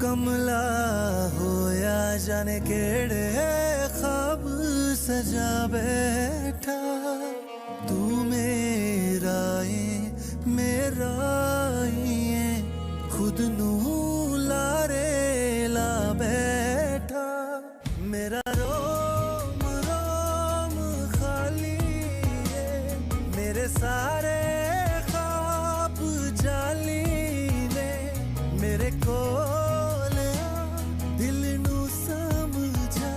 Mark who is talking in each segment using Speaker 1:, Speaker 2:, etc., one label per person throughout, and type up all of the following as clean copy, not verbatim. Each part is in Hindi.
Speaker 1: कमला होया जाने केड़े ख्वाब सजा बैठा। तू मेरा ही खुद नू लारे ला बैठा। मेरा रोम रोम खाली है, मेरे सारे ख्वाब जाली ने। मेरे को दिल नू समझा,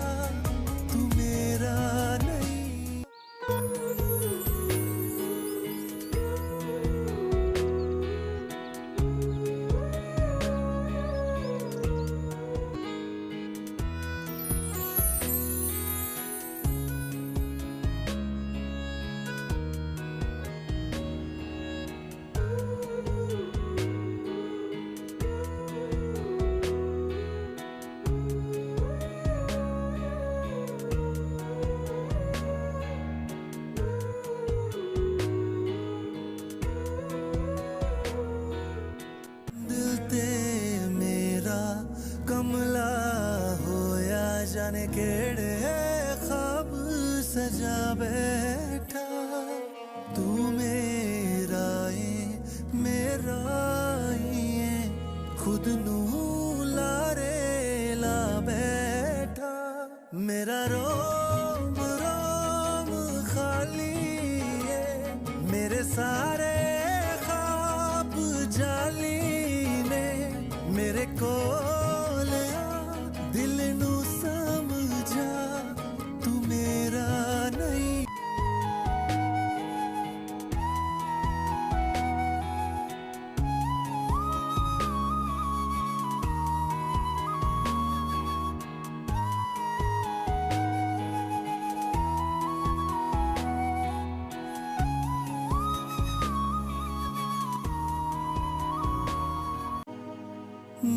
Speaker 1: तू मेरा नहीं। कमला होया जाने केड़े ख्वाब सजा बैठा। तू मेरा ही खुद नू लारे ला बैठा। मेरा रोम रोम खाली है, मेरे सारे ख्वाब जाली ने। मेरे को दिल नू समझा, तू मेरा नहीं।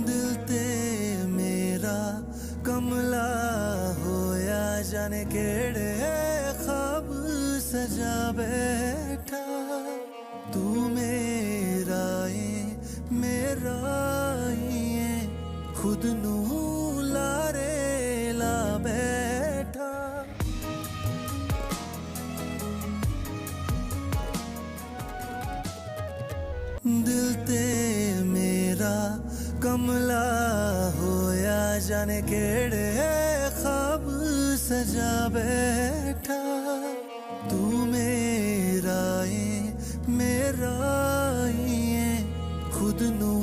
Speaker 1: दिल ते मेरा कमला होया जाने केड़े ख्वाब सजा बैठा। तू मेरा ही खुद नू लारे ला बैठा। दिल ते मेरा कमला होया जाने केड़े ख्वाब सजा बैठा। तू मेरा ही खुद नू